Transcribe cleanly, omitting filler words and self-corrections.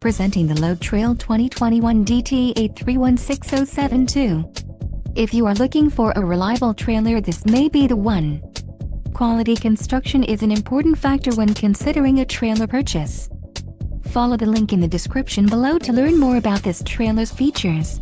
Presenting the Load Trail 2021 DT8316072. If you are looking for a reliable trailer, this may be the one. Quality construction is an important factor when considering a trailer purchase. Follow the link in the description below to learn more about this trailer's features.